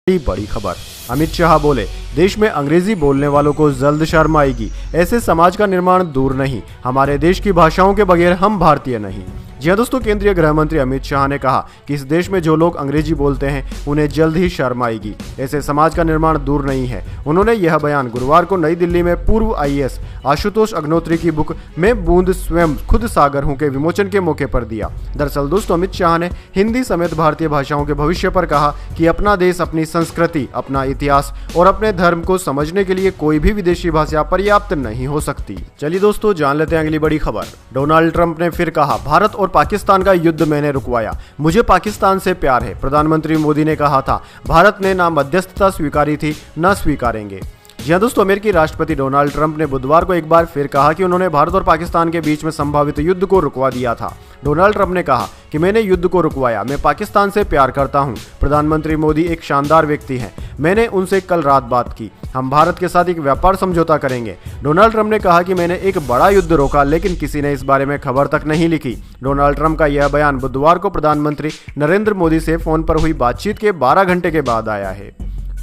बड़ी खबर। अमित शाह बोले, देश में अंग्रेजी बोलने वालों को जल्द शर्म आएगी। ऐसे समाज का निर्माण दूर नहीं। हमारे देश की भाषाओं के बगैर हम भारतीय नहीं। जी हाँ दोस्तों, केंद्रीय गृह मंत्री अमित शाह ने कहा कि इस देश में जो लोग अंग्रेजी बोलते हैं उन्हें जल्द ही शर्म आएगी। ऐसे समाज का निर्माण दूर नहीं है। उन्होंने यह बयान गुरुवार को नई दिल्ली में पूर्व आईएएस आशुतोष अग्निहोत्री की बुक मैं बूंद स्वयं खुद सागर हूं के विमोचन के मौके पर दिया। दरअसल दोस्तों, अमित शाह ने हिंदी समेत भारतीय भाषाओं के भविष्य पर कहा कि अपना देश, अपनी संस्कृति, अपना इतिहास और अपने धर्म को समझने के लिए कोई भी विदेशी भाषा पर्याप्त नहीं हो सकती। चलिए दोस्तों, जान लेते हैं अगली बड़ी खबर। डोनाल्ड ट्रंप ने फिर कहा, भारत और पाकिस्तान का युद्ध मैंने रुकवाया, मुझे पाकिस्तान से प्यार है। प्रधानमंत्री मोदी ने कहा था, भारत ने ना मध्यस्थता स्वीकारी थी, न स्वीकारेंगे। जी हाँ दोस्तों, अमेरिकी राष्ट्रपति डोनाल्ड ट्रंप ने बुधवार को एक बार फिर कहा कि उन्होंने भारत और पाकिस्तान के बीच में संभावित युद्ध को रुकवा दिया था। डोनाल्ड ट्रंप ने कहा कि मैंने युद्ध को रुकवाया, मैं पाकिस्तान से प्यार करता हूं। प्रधानमंत्री मोदी एक शानदार व्यक्ति हैं, मैंने उनसे कल रात बात की, हम भारत के साथ एक व्यापार समझौता करेंगे। डोनाल्ड ट्रंप ने कहा कि मैंने एक बड़ा युद्ध रोका, लेकिन किसी ने इस बारे में खबर तक नहीं लिखी। डोनाल्ड ट्रंप का यह बयान बुधवार को प्रधानमंत्री नरेंद्र मोदी से फोन पर हुई बातचीत के 12 घंटे के बाद आया है।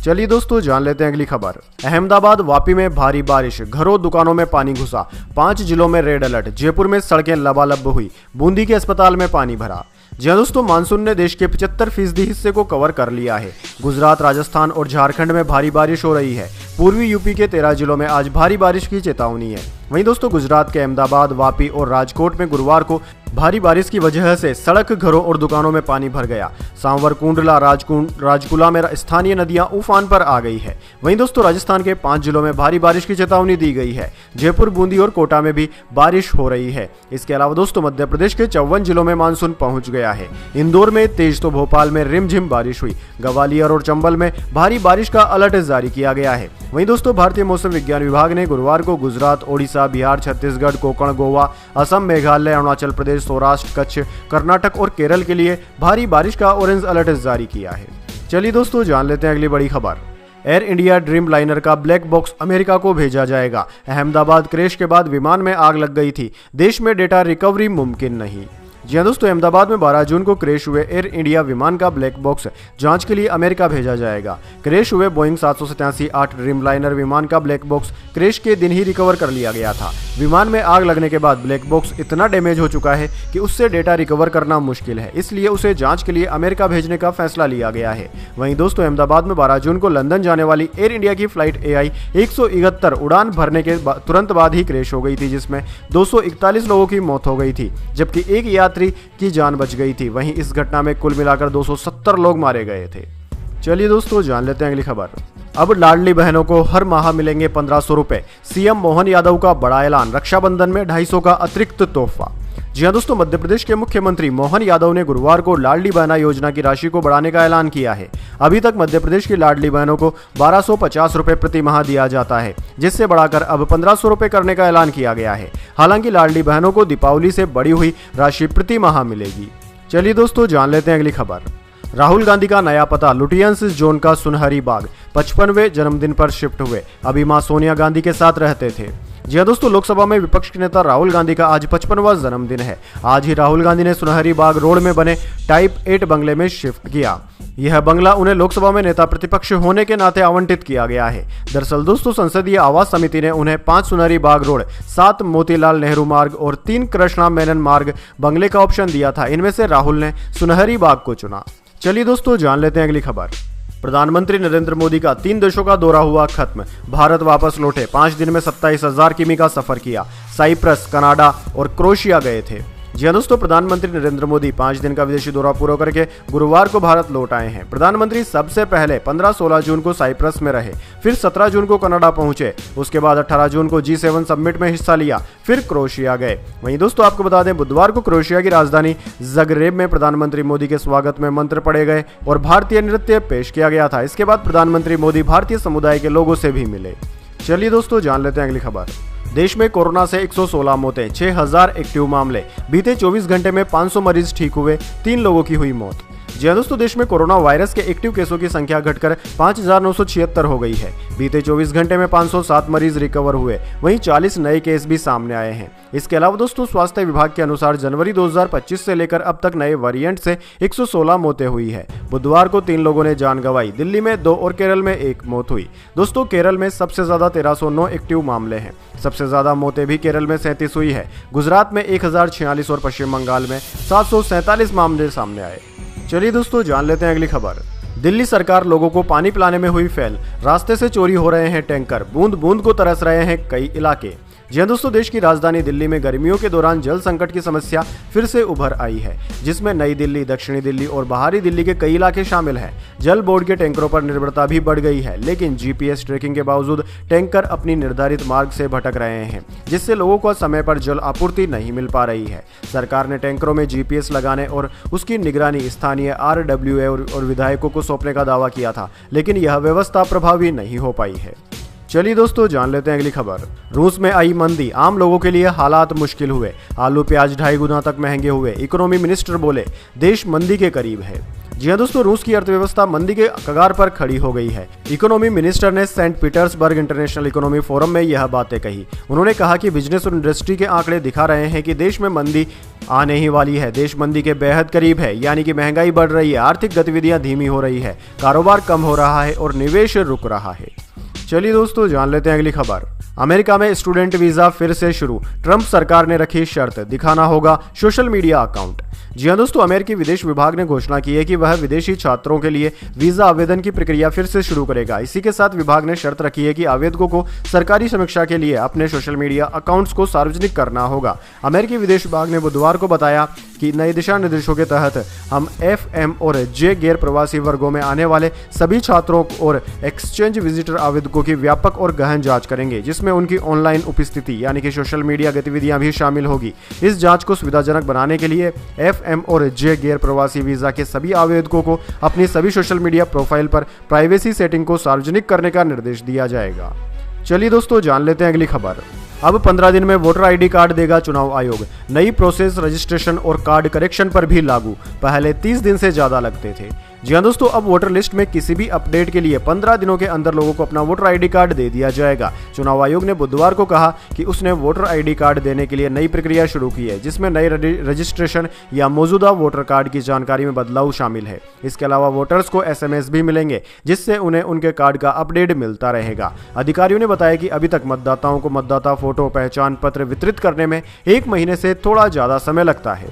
चलिए दोस्तों, जान लेते हैं अगली खबर। अहमदाबाद वापी में भारी बारिश, घरों दुकानों में पानी घुसा, 5 जिलों में रेड अलर्ट। जयपुर में सड़कें लबालब हुई, बूंदी के अस्पताल में पानी भरा। जी हाँ दोस्तों, मानसून ने देश के 75% हिस्से को कवर कर लिया है। गुजरात, राजस्थान और झारखंड में भारी बारिश हो रही है। पूर्वी यूपी के 13 जिलों में आज भारी बारिश की चेतावनी है। वहीं दोस्तों, गुजरात के अहमदाबाद, वापी और राजकोट में गुरुवार को भारी बारिश की वजह से सड़क, घरों और दुकानों में पानी भर गया। सांवर, कुंडला, राजकुला में स्थानीय नदियां उफान पर आ गई है। वहीं दोस्तों, राजस्थान के 5 जिलों में भारी बारिश की चेतावनी दी गई है। जयपुर, बूंदी और कोटा में भी बारिश हो रही है। इसके अलावा दोस्तों, मध्य प्रदेश के 54 जिलों में मानसून पहुंच गया है। इंदौर में तेज तो भोपाल में रिमझिम बारिश हुई। ग्वालियर और चंबल में भारी बारिश का अलर्ट जारी किया गया है। वहीं दोस्तों, भारतीय मौसम विज्ञान विभाग ने गुरुवार को गुजरात, ओडिशा, बिहार, छत्तीसगढ़, कोंकण, गोवा, असम, मेघालय, अरुणाचल प्रदेश, सौराष्ट्र, कच्छ, कर्नाटक और केरल के लिए भारी बारिश का ऑरेंज अलर्ट जारी किया है। चलिए दोस्तों, जान लेते हैं अगली बड़ी खबर। एयर इंडिया ड्रीम लाइनर का ब्लैक बॉक्स अमेरिका को भेजा जाएगा। अहमदाबाद क्रैश के बाद विमान में आग लग गई थी, देश में डेटा रिकवरी मुमकिन नहीं। जी हाँ दोस्तों, अहमदाबाद में 12 जून को क्रैश हुए एयर इंडिया विमान का ब्लैक बॉक्स जांच के लिए अमेरिका भेजा जाएगा। क्रैश हुए बोइंग 787-8 ड्रीम लाइनर विमान का ब्लैक बॉक्स क्रैश के दिन ही रिकवर कर लिया गया था। विमान में आग लगने के बाद ब्लैक बॉक्स इतना डैमेज हो चुका है कि उससे डेटा रिकवर करना मुश्किल है, इसलिए उसे जांच के लिए अमेरिका भेजने का फैसला लिया गया है। वहीं दोस्तों, अहमदाबाद में 12 जून को लंदन जाने वाली एयर इंडिया की फ्लाइट AI 171 उड़ान भरने के तुरंत बाद ही क्रैश हो गई थी, जिसमें 241 लोगों की मौत हो गई थी, जबकि एक यात्री की जान बच गई थी। वहीं इस घटना में कुल मिलाकर 270 लोग मारे गए थे। चलिए दोस्तों, जान लेते हैं अगली खबर। अब लाडली बहनों को हर माह मिलेंगे 1500 रुपए। सीएम मोहन यादव का बड़ा ऐलान, रक्षाबंधन में 250 का अतिरिक्त तोहफा। जी हाँ दोस्तों, मध्य प्रदेश के मुख्यमंत्री मोहन यादव ने गुरुवार को लाडली बहना योजना की राशि को बढ़ाने का ऐलान किया है। अभी तक मध्य प्रदेश की लाडली बहनों को 1250 रुपए प्रति माह दिया जाता है, जिससे बढ़ाकर अब 1500 रुपए करने का ऐलान किया गया है। हालांकि लाडली बहनों को दीपावली से बढ़ी हुई राशि प्रति माह मिलेगी। चलिए दोस्तों, जान लेते हैं अगली खबर। राहुल गांधी का नया पता, लुटियंस जोन का सुनहरी बाग। 55वें जन्मदिन पर शिफ्ट हुए, अभी मां सोनिया गांधी के साथ रहते थे। जी हाँ दोस्तों, लोकसभा में विपक्ष के नेता राहुल गांधी का आज 55वां जन्मदिन है। आज ही राहुल गांधी ने सुनहरी बाग रोड में बने टाइप 8 बंगले में शिफ्ट किया। यह बंगला उन्हें लोकसभा में नेता प्रतिपक्ष होने के नाते आवंटित किया गया है। दरअसल दोस्तों, संसदीय आवास समिति ने उन्हें 5 सुनहरी बाग रोड, 7 मोतीलाल नेहरू मार्ग और 3 कृष्णा मेनन मार्ग बंगले का ऑप्शन दिया था। इनमें से राहुल ने सुनहरी बाग को चुना। चलिए दोस्तों, जान लेते हैं अगली खबर। प्रधानमंत्री नरेंद्र मोदी का 3 देशों का दौरा हुआ खत्म, भारत वापस लौटे। 5 दिन में 27,000 किमी का सफर किया। साइप्रस, कनाडा और क्रोएशिया गए थे। जी हाँ दोस्तों, प्रधानमंत्री नरेंद्र मोदी 5 दिन का विदेशी दौरा पूरा करके गुरुवार को भारत लौट आए हैं। प्रधानमंत्री सबसे पहले 15-16 जून को साइप्रस में रहे, फिर 17 जून को कनाडा पहुंचे, उसके बाद 18 जून को G7 समिट में हिस्सा लिया, फिर क्रोएशिया गए। वहीं दोस्तों, आपको बता दें, बुधवार को क्रोएशिया की राजधानी ज़ग्रेब में प्रधानमंत्री मोदी के स्वागत में मंत्र पढ़े गए और भारतीय नृत्य पेश किया गया था। इसके बाद प्रधानमंत्री मोदी भारतीय समुदाय के लोगों से भी मिले। चलिए दोस्तों, जान लेते हैं अगली खबर। देश में कोरोना से 116 मौतें, 6000 एक्टिव मामले। बीते 24 घंटे में 500 मरीज ठीक हुए, 3 लोगों की हुई मौत। जी हाँ दोस्तों, देश में कोरोना वायरस के एक्टिव केसों की संख्या घटकर 5,976 हो गई है। बीते 24 घंटे में 507 मरीज रिकवर हुए, वहीं 40 नए केस भी सामने आए हैं। इसके अलावा दोस्तों, स्वास्थ्य विभाग के अनुसार जनवरी 2025 से लेकर अब तक नए वेरिएंट से 116 मौतें हुई है। बुधवार को 3 लोगों ने जान गंवाई, दिल्ली में 2 और केरल में 1 मौत हुई। दोस्तों, केरल में सबसे ज्यादा 1309 एक्टिव मामले हैं। सबसे ज्यादा मौतें भी केरल में 37 हुई है। गुजरात में 1046 और पश्चिम बंगाल में 747 मामले सामने आए। चलिए दोस्तों, जान लेते हैं अगली खबर। दिल्ली सरकार लोगों को पानी पिलाने में हुई फेल, रास्ते से चोरी हो रहे हैं टैंकर, बूंद बूंद को तरस रहे हैं कई इलाके। जी हाँ दोस्तों, देश की राजधानी दिल्ली में गर्मियों के दौरान जल संकट की समस्या फिर से उभर आई है, जिसमें नई दिल्ली, दक्षिणी दिल्ली और बाहरी दिल्ली के कई इलाके शामिल हैं। जल बोर्ड के टैंकरों पर निर्भरता भी बढ़ गई है, लेकिन जीपीएस ट्रैकिंग के बावजूद टैंकर अपनी निर्धारित मार्ग से भटक रहे हैं, जिससे लोगों को समय पर जल आपूर्ति नहीं मिल पा रही है। सरकार ने टैंकरों में जीपीएस लगाने और उसकी निगरानी स्थानीय RWA और विधायकों को सौंपने का दावा किया था, लेकिन यह व्यवस्था प्रभावी नहीं हो पाई है। चलिए दोस्तों, जान लेते हैं अगली खबर। रूस में आई मंदी, आम लोगों के लिए हालात मुश्किल हुए। आलू प्याज 2.5 गुना तक महंगे हुए। इकोनॉमी मिनिस्टर बोले, देश मंदी के करीब है। जी हाँ दोस्तों, रूस की अर्थव्यवस्था मंदी के कगार पर खड़ी हो गई है। इकोनॉमी मिनिस्टर ने Saint Petersburg international economy forum में यह बातें कही। उन्होंने कहा कि बिजनेस और इंडस्ट्री के आंकड़े दिखा रहे हैं कि देश में मंदी आने ही वाली है। देश मंदी के बेहद करीब है, यानी कि महंगाई बढ़ रही है, आर्थिक गतिविधियां धीमी हो रही है, कारोबार कम हो रहा है और निवेश रुक रहा है। चलिए दोस्तों, जान लेते हैं अगली खबर। अमेरिका में स्टूडेंट वीजा फिर से शुरू, ट्रंप सरकार ने रखी शर्त, दिखाना होगा सोशल मीडिया अकाउंट। जी हाँ दोस्तों, अमेरिकी विदेश विभाग ने घोषणा की है कि वह विदेशी छात्रों के लिए वीजा आवेदन की प्रक्रिया फिर से शुरू करेगा। इसी के साथ विभाग ने शर्त रखी है कि आवेदकों को सरकारी समीक्षा के लिए अपने सोशल मीडिया अकाउंट्स को सार्वजनिक करना होगा। अमेरिकी विदेश विभाग ने बुधवार को बताया कि नए दिशा निर्देशों के तहत हम FM और J गैर प्रवासी वर्गों में आने वाले सभी छात्रों और एक्सचेंज विजिटर आवेदकों की व्यापक और गहन जांच करेंगे, जिसमें उनकी ऑनलाइन उपस्थिति यानी कि सोशल मीडिया गतिविधियां भी शामिल होगी। इस जांच को सुविधाजनक बनाने के लिए FM और J गैर प्रवासी वीजा के सभी आवेदकों को अपनी सभी सोशल मीडिया प्रोफाइल पर प्राइवेसी सेटिंग को सार्वजनिक करने का निर्देश दिया जाएगा। चलिए दोस्तों, जान लेते हैं अगली खबर। अब 15 दिन में वोटर ID कार्ड देगा चुनाव आयोग। नई प्रोसेस रजिस्ट्रेशन और कार्ड करेक्शन पर भी लागू, पहले 30 दिन से ज्यादा लगते थे। जी हाँ दोस्तों, अब वोटर लिस्ट में किसी भी अपडेट के लिए 15 दिनों के अंदर लोगों को अपना वोटर ID कार्ड दे दिया जाएगा। चुनाव आयोग ने बुधवार को कहा कि उसने वोटर ID कार्ड देने के लिए नई प्रक्रिया शुरू की है, जिसमें नए रजिस्ट्रेशन या मौजूदा वोटर कार्ड की जानकारी में बदलाव शामिल है। इसके अलावा वोटर्स को SMS भी मिलेंगे, जिससे उन्हें उनके कार्ड का अपडेट मिलता रहेगा। अधिकारियों ने बताया कि अभी तक मतदाताओं को मतदाता फोटो पहचान पत्र वितरित करने में 1 महीने से थोड़ा ज्यादा समय लगता है।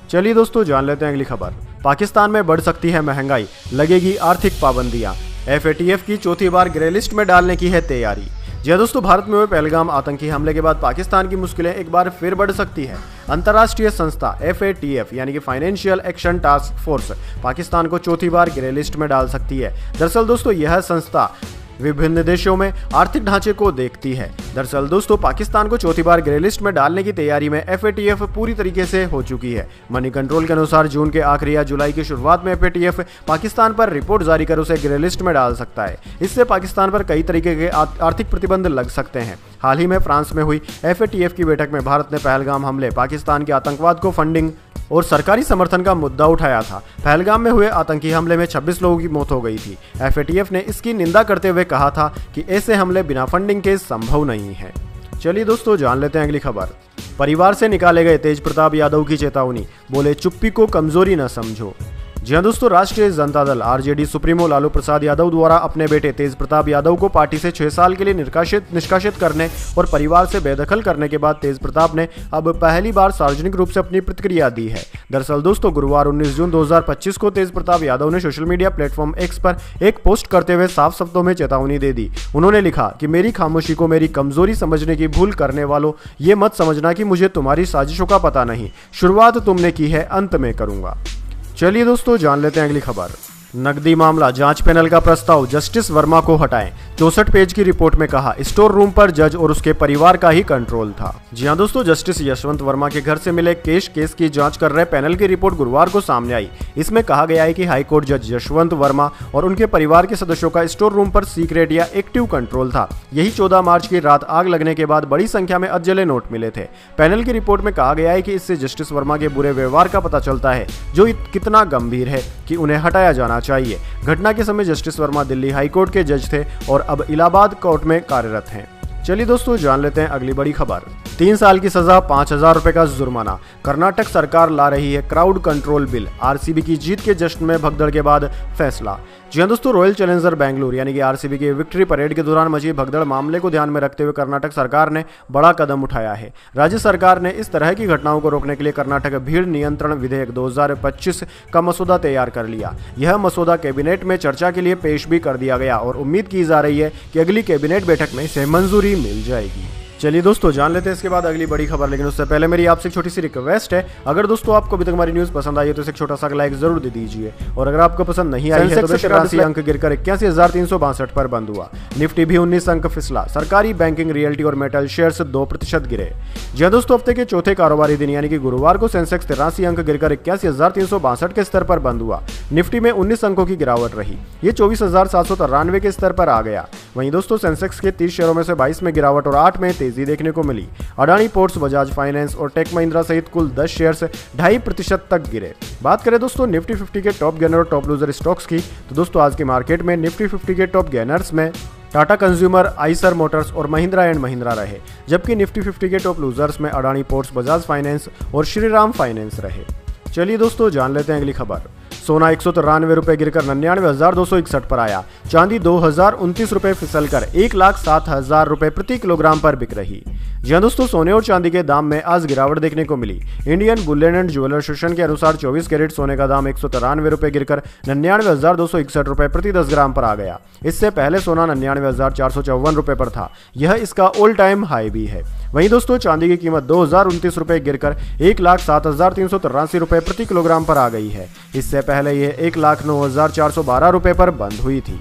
चलिए दोस्तों, जान लेते हैं अगली खबर। पाकिस्तान में बढ़ सकती है महंगाई, लगेगी आर्थिक पाबंदियां। FATF की चौथी बार ग्रे लिस्ट में डालने की है तैयारी। जी हाँ दोस्तों, भारत में हुए पहलगाम आतंकी हमले के बाद पाकिस्तान की मुश्किलें एक बार फिर बढ़ सकती है। अंतर्राष्ट्रीय संस्था FATF यानी कि financial action task force Pakistan को चौथी बार ग्रे लिस्ट में डाल सकती है। दरअसल दोस्तों, यह संस्था विभिन्न देशों में आर्थिक ढांचे को देखती है। दरअसल दोस्तों, पाकिस्तान को चौथी बार ग्रे लिस्ट में डालने की तैयारी में FATF पूरी तरीके से हो चुकी है। मनी कंट्रोल के अनुसार जून के आखिरी या जुलाई की शुरुआत में FATF पाकिस्तान पर रिपोर्ट जारी कर उसे ग्रे लिस्ट में डाल सकता है। इससे पाकिस्तान पर कई तरीके के आर्थिक प्रतिबंध लग सकते हैं। हाल ही में फ्रांस में हुई FATF की बैठक में भारत ने पहलगाम हमले, पाकिस्तान के आतंकवाद को फंडिंग और सरकारी समर्थन का मुद्दा उठाया था। पहलगाम में हुए आतंकी हमले में 26 लोगों की मौत हो गई थी। FATF ने इसकी निंदा करते हुए कहा था कि ऐसे हमले बिना फंडिंग के संभव नहीं है। चलिए दोस्तों, जान लेते हैं अगली खबर। परिवार से निकाले गए तेज प्रताप यादव की चेतावनी, बोले चुप्पी को कमजोरी न समझो। जी हाँ दोस्तों, राष्ट्रीय जनता दल RJD सुप्रीमो लालू प्रसाद यादव द्वारा अपने बेटे तेज प्रताप यादव को पार्टी से 6 साल के लिए निष्कासित करने और परिवार से बेदखल करने के बाद तेज प्रताप ने अब पहली बार सार्वजनिक रूप से अपनी प्रतिक्रिया दी है। दरअसल दोस्तों, गुरुवार 19 जून 2025 को तेज प्रताप यादव ने सोशल मीडिया प्लेटफॉर्म X पर एक पोस्ट करते हुए साफ शब्दों में चेतावनी दे दी। उन्होंने लिखा कि मेरी खामोशी को मेरी कमजोरी समझने की भूल करने वालों, ये मत समझना कि मुझे तुम्हारी साजिशों का पता नहीं। शुरुआत तुमने की है, अंत में करूंगा। चलिए दोस्तों, जान लेते हैं अगली खबर। नकदी मामला जांच पैनल का प्रस्ताव, जस्टिस वर्मा को हटाएं। 64 पेज की रिपोर्ट में कहा स्टोर रूम पर जज और उसके परिवार का ही कंट्रोल था। जी हां दोस्तों, जस्टिस यशवंत वर्मा के घर से मिले केस की जांच कर रहे पैनल की रिपोर्ट गुरुवार को सामने आई। इसमें कहा गया है कि हाईकोर्ट जज यशवंत वर्मा और उनके परिवार के सदस्यों का स्टोर रूम पर सीक्रेट या एक्टिव कंट्रोल था। यही 14 मार्च की रात आग लगने के बाद बड़ी संख्या में अधजले नोट मिले थे। पैनल की रिपोर्ट में कहा गया है कि इससे जस्टिस वर्मा के बुरे व्यवहार का पता चलता है, जो कितना गंभीर है। कि उन्हें हटाया जाना चाहिए। घटना के समय जस्टिस वर्मा दिल्ली हाईकोर्ट के जज थे और अब इलाहाबाद कोर्ट में कार्यरत हैं। चलिए दोस्तों, जान लेते हैं अगली बड़ी खबर। 3 साल की सजा, 5,000 रुपए का जुर्माना। कर्नाटक सरकार ला रही है क्राउड कंट्रोल बिल। आरसीबी की जीत के जश्न में भगदड़ के बाद फैसला। जी हाँ दोस्तों, रॉयल चैलेंजर बेंगलुरु यानी कि आरसीबी की विक्ट्री परेड के दौरान मची भगदड़ मामले को ध्यान में रखते हुए कर्नाटक सरकार ने बड़ा कदम उठाया है। राज्य सरकार ने इस तरह की घटनाओं को रोकने के लिए कर्नाटक भीड़ नियंत्रण विधेयक 2025 का मसौदा तैयार कर लिया। यह मसौदा कैबिनेट में चर्चा के लिए पेश भी कर दिया गया और उम्मीद की जा रही है कि अगली कैबिनेट बैठक में इसे मंजूरी मिल जाएगी। चलिए दोस्तों, जान लेते हैं इसके बाद अगली बड़ी खबर। लेकिन उससे पहले मेरी आपसे एक छोटी सी रिक्वेस्ट है, अगर दोस्तों आपको अभी तक हमारी न्यूज़ पसंद आई है तो इसे एक छोटा सा लाइक जरूर दे दीजिए, और अगर आपको पसंद नहीं आई है तो 83 अंक गिरकर 81,362 पर बंद हुआ। निफ्टी भी 19 अंक फिसला। सरकारी, बैंकिंग, रियल्टी और मेटल शेयर्स 2% गिरे। जी हाँ दोस्तों, हफ्ते के चौथे कारोबारी दिन यानी कि गुरुवार को सेंसेक्स 83 अंक गिरकर 81,362 के स्तर पर बंद हुआ। निफ्टी में 19 अंकों की गिरावट रही, ये 24,793 के स्तर पर आ गया। वहीं दोस्तों, सेंसेक्स के 30 शेयरों में से 22 में गिरावट और 8 में तेजी देखने को मिली। अडानी पोर्ट्स, बजाज फाइनेंस और टेक महिंद्रा सहित कुल 10 शेयर्स 2.5% तक गिरे। बात करें दोस्तों निफ्टी 50 के टॉप गेनर और टॉप लूजर स्टॉक्स की, तो दोस्तों आज के मार्केट में निफ्टी 50 के टॉप गेनर्स में टाटा कंज्यूमर, आइसर मोटर्स और महिंद्रा एंड महिंद्रा रहे, जबकि निफ्टी 50 के टॉप लूजर्स में अडानी पोर्ट्स, बजाज फाइनेंस और श्रीराम फाइनेंस रहे। चलिए दोस्तों, जान लेते हैं अगली खबर। सोना 193 रुपए गिरकर 99,261 पर आया। चांदी 2,029 रुपए फिसलकर 1,07,000 रुपए प्रति किलोग्राम पर बिक रही। जी हाँ दोस्तों, सोने और चांदी के दाम में आज गिरावट देखने को मिली। Indian bullion and jeweller association के अनुसार 24 कैरेट सोने का दाम 193 रुपए गिरकर 99,261 रुपए प्रति 10 ग्राम पर आ गया। इससे पहले सोना 99,454 रुपए पर था। यह इसका ऑल टाइम हाई भी है। वहीं दोस्तों, चांदी की कीमत 2,029 रुपए गिरकर 1,07,383 रुपए प्रति किलोग्राम पर आ गई है। इससे पहले यह 1,09,412 रुपए पर बंद हुई थी।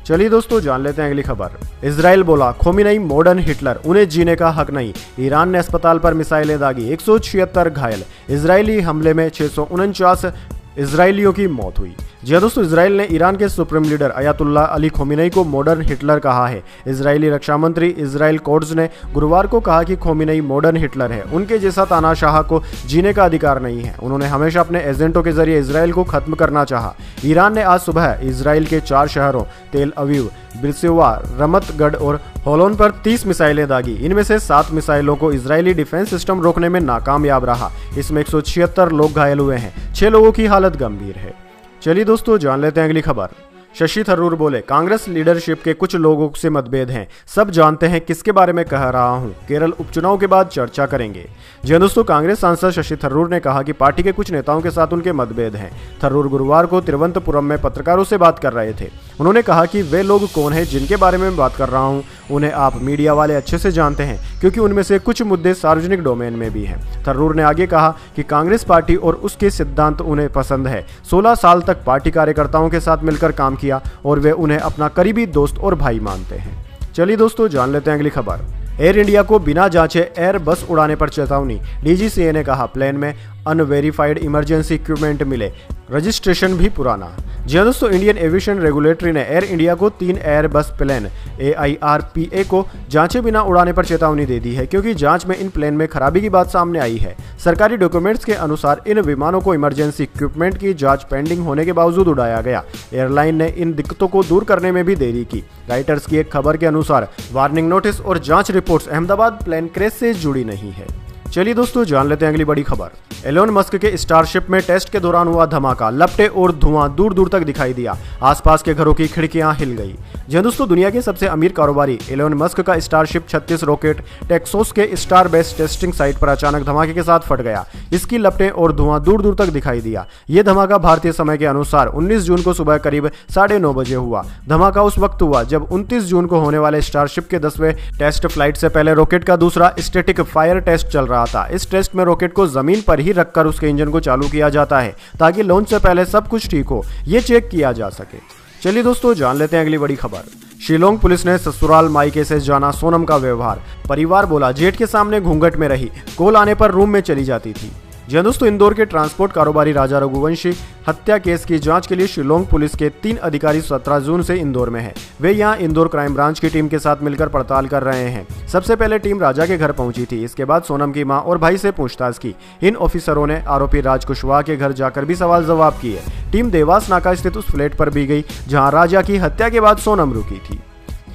चलिए दोस्तों, जान लेते हैं अगली खबर। इजराइल बोला, खोमेनी मॉडर्न हिटलर, उन्हें जीने का हक नहीं। ईरान ने अस्पताल पर मिसाइलें दागी, 176 घायल। इजरायली हमले में 649 इजरायलियों की मौत हुई। जी दोस्तों, इजराइल ने ईरान के supreme leader Ayatollah Ali Khomeini को मॉडर्न हिटलर कहा है। इजरायली रक्षा मंत्री इजराइल कोड्स ने गुरुवार को कहा कि खोमेनी मॉडर्न हिटलर है। उनके जैसा तानाशाह को जीने का अधिकार नहीं है। उन्होंने हमेशा अपने एजेंटों के जरिए इजराइल को खत्म करना चाहा। ईरान ने आज सुबह इजराइल के 4 शहरों तेल अवीव, बिरसेवा, रमतगढ़ और होलोन पर 30 मिसाइलें दागी। इनमें से 7 मिसाइलों को इजरायली डिफेंस सिस्टम रोकने में नाकामयाब रहा। इसमें 176 लोग घायल हुए हैं। 6 लोगों की हालत गंभीर है। चलिए दोस्तों, जान लेते हैं अगली खबर। शशि थरूर बोले, कांग्रेस लीडरशिप के कुछ लोगों से मतभेद हैं, सब जानते हैं किसके बारे में कह रहा हूं। केरल उपचुनाव के बाद चर्चा करेंगे। जी दोस्तों, कांग्रेस सांसद शशि थरूर ने कहा कि पार्टी के कुछ नेताओं के साथ उनके मतभेद हैं। थरूर गुरुवार को तिरुवनंतपुरम में पत्रकारों से बात कर रहे थे। उन्होंने कहा कि वे लोग कौन हैं जिनके बारे में मैं बात कर रहा हूं, उन्हें आप मीडिया वाले अच्छे से जानते हैं, क्योंकि उनमें से कुछ मुद्दे सार्वजनिक डोमेन में भी हैं। थरूर ने आगे कहा कि कांग्रेस पार्टी और उसके सिद्धांत उन्हें पसंद है। 16 साल तक पार्टी कार्यकर्ताओं के साथ मिलकर काम किया और वे उन्हें अपना करीबी दोस्त और भाई मानते हैं। चलिए दोस्तों, जान लेते हैं अगली खबर। एयर इंडिया को बिना जांचे एयर बस उड़ाने पर चेतावनी। डीजीसीए ने कहा, प्लेन में अनवेरीफाइड इमरजेंसी इक्विपमेंट मिले, रजिस्ट्रेशन भी पुराना। जी हाँ दोस्तों, इंडियन एविएशन रेगुलेटरी ने एयर इंडिया को 3 एयर बस प्लेन AIRPA को जांचे बिना उड़ाने पर चेतावनी दे दी है, क्योंकि जांच में इन प्लेन में खराबी की बात सामने आई है। सरकारी डॉक्यूमेंट्स के अनुसार इन विमानों को इमरजेंसी इक्विपमेंट की जांच पेंडिंग होने के बावजूद उड़ाया गया। एयरलाइन ने इन दिक्कतों को दूर करने में भी देरी की। राइटर्स की एक खबर के अनुसार वार्निंग नोटिस और जांच रिपोर्ट्स अहमदाबाद प्लेन क्रैश से जुड़ी नहीं है। चलिए दोस्तों, जान लेते हैं अगली बड़ी खबर। एलोन मस्क के स्टारशिप में टेस्ट के दौरान हुआ धमाका, लपटे और धुआं दूर दूर तक दिखाई दिया। आसपास के घरों की खिड़कियां हिल गई। जी दोस्तों, दुनिया के सबसे अमीर कारोबारी एलोन मस्क का स्टारशिप 36 रॉकेट टेक्सास के स्टार बेस टेस्टिंग साइट पर अचानक धमाके के साथ फट गया। इसकी लपटें और धुआं दूर दूर तक दिखाई दिया। यह धमाका भारतीय समय के अनुसार 19 जून को सुबह करीब 9:30 बजे हुआ। धमाका उस वक्त हुआ जब 29 जून को होने वाले स्टारशिप के 10वें टेस्ट फ्लाइट से पहले रॉकेट का दूसरा स्टैटिक फायर टेस्ट चल रहा था। इस टेस्ट में रॉकेट को जमीन पर ही रखकर उसके इंजन को चालू किया जाता है, ताकि लॉन्च से पहले सब कुछ ठीक हो, ये चेक किया जा सके। चलिए दोस्तों, जान लेते हैं अगली बड़ी खबर। शिलोंग पुलिस ने ससुराल मायके से जाना सोनम का व्यवहार। परिवार बोला, जेठ के सामने घूंघट में रही, कॉल आने पर रूम में चली जाती थी। जी हाँ दोस्तों, इंदौर के ट्रांसपोर्ट कारोबारी राजा रघुवंशी हत्या केस की जांच के लिए शिलोंग पुलिस के 3 अधिकारी 17 जून से इंदौर में हैं। वे यहां इंदौर क्राइम ब्रांच की टीम के साथ मिलकर पड़ताल कर रहे हैं। सबसे पहले टीम राजा के घर पहुंची थी। इसके बाद सोनम की मां और भाई से पूछताछ की। इन ऑफिसरों ने आरोपी राज कुशवाहा के घर जाकर भी सवाल जवाब किए। टीम देवास नाका स्थित उस फ्लैट पर भी गई जहां राजा की हत्या के बाद सोनम रुकी थी।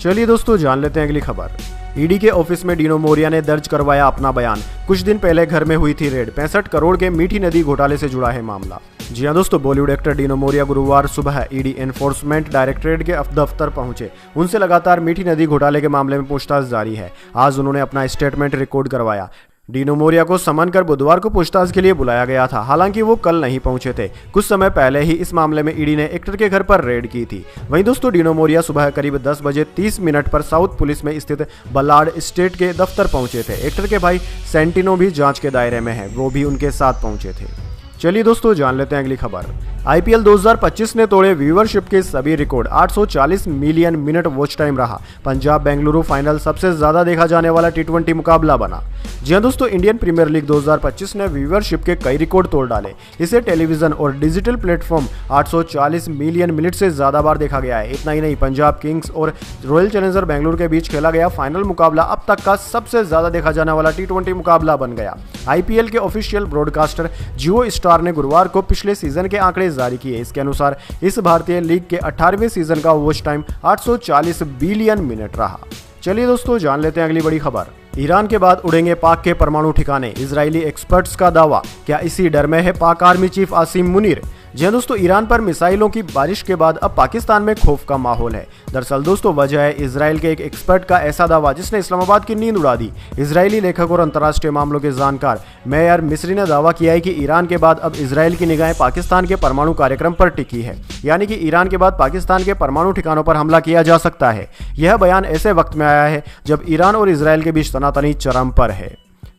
चलिए दोस्तों, जान लेते हैं अगली खबर। ईडी के ऑफिस में डीनो मोरिया ने दर्ज करवाया अपना बयान। कुछ दिन पहले घर में हुई थी रेड। 65 करोड़ के मीठी नदी घोटाले से जुड़ा है मामला। जी हाँ दोस्तों, बॉलीवुड एक्टर डीनो मोरिया गुरुवार सुबह ईडी एनफोर्समेंट डायरेक्टरेट के दफ्तर पहुंचे। उनसे लगातार मीठी नदी घोटाले के मामले में पूछताछ जारी है। आज उन्होंने अपना स्टेटमेंट रिकॉर्ड करवाया। डीनो मोरिया को समन कर बुधवार को पूछताछ के लिए बुलाया गया था। हालांकि वो कल नहीं पहुंचे थे। कुछ समय पहले ही इस मामले में ईडी ने एक्टर के घर पर रेड की थी। वहीं दोस्तों, डीनो मोरिया सुबह करीब 10 बजे 30 मिनट पर साउथ पुलिस में स्थित बलाड स्टेट के दफ्तर पहुंचे थे। एक्टर के भाई सेंटिनो भी जांच के दायरे में है, वो भी उनके साथ पहुंचे थे। चलिए दोस्तों, जान लेते हैं अगली खबर। आईपीएल 2025 ने तोड़े व्यूवरशिप के सभी record. 840 million minute watch time रहा। पंजाब बेंगलुरु फाइनल सबसे ज्यादा देखा जाने वाला T20 मुकाबला बना। जी हां दोस्तों, इंडियन प्रीमियर लीग 2025 ने व्यूवरशिप के कई रिकॉर्ड तोड़ डाले। इसे टेलीविजन और डिजिटल प्लेटफॉर्म 840 मिलियन मिनट से ज्यादा बार देखा गया है। इतना ही नहीं, पंजाब किंग्स और रॉयल चैलेंजर बेंगलुरु के बीच खेला गया फाइनल मुकाबला अब तक का सबसे ज्यादा देखा जाने वाला T20 मुकाबला बन गया। आईपीएल के ऑफिशियल ब्रॉडकास्टर जियो स्टार ने गुरुवार को पिछले सीजन के आंकड़े जारी किए। इसके अनुसार इस भारतीय लीग के 18वें सीजन का वॉच टाइम 840 बिलियन मिनट रहा। चलिए दोस्तों, जान लेते हैं अगली बड़ी खबर। ईरान के बाद उड़ेंगे पाक के परमाणु ठिकाने। इजरायली एक्सपर्ट्स का दावा। क्या इसी डर में है पाक आर्मी चीफ आसिम मुनीर? जी हां दोस्तों, ईरान पर मिसाइलों की बारिश के बाद अब पाकिस्तान में खौफ का माहौल है। दरअसल दोस्तों, वजह है इजराइल के एक एक्सपर्ट का ऐसा दावा जिसने इस्लामाबाद की नींद उड़ा दी। इजरायली लेखक और अंतर्राष्ट्रीय मामलों के जानकार मेयर मिस्री ने दावा किया है कि ईरान के बाद अब इजराइल की निगाहें पाकिस्तान के परमाणु कार्यक्रम पर टिकी है। यानी कि ईरान के बाद पाकिस्तान के परमाणु ठिकानों पर हमला किया जा सकता है। यह बयान ऐसे वक्त में आया है जब ईरान और इजराइल के बीच तनातनी चरम पर है।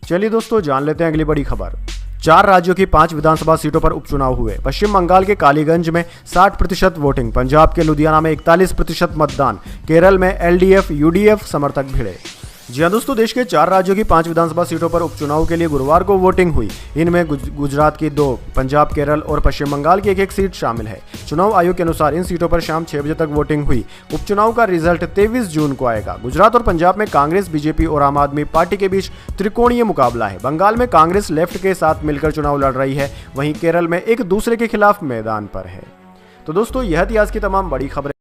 चलिए दोस्तों, जान लेते हैं अगली बड़ी खबर। 4 राज्यों की 5 विधानसभा सीटों पर उपचुनाव हुए। पश्चिम बंगाल के कालीगंज में 60% वोटिंग। पंजाब के लुधियाना में 41% मतदान। केरल में एलडीएफ यूडीएफ समर्थक भिड़े। जी हाँ दोस्तों, देश के 4 राज्यों की 5 विधानसभा सीटों पर उपचुनाव के लिए गुरुवार को वोटिंग हुई। इनमें गुजरात की 2, पंजाब, केरल और पश्चिम बंगाल की एक सीट शामिल है। चुनाव आयोग के अनुसार इन सीटों पर शाम 6 बजे तक वोटिंग हुई। उपचुनाव का रिजल्ट 23 जून को आएगा। गुजरात और पंजाब में कांग्रेस, बीजेपी और आम आदमी पार्टी के बीच त्रिकोणीय मुकाबला है। बंगाल में कांग्रेस लेफ्ट के साथ मिलकर चुनाव लड़ रही है। वहीं केरल में एक दूसरे के खिलाफ मैदान पर है। तो दोस्तों, यह थी आज की तमाम बड़ी खबरें।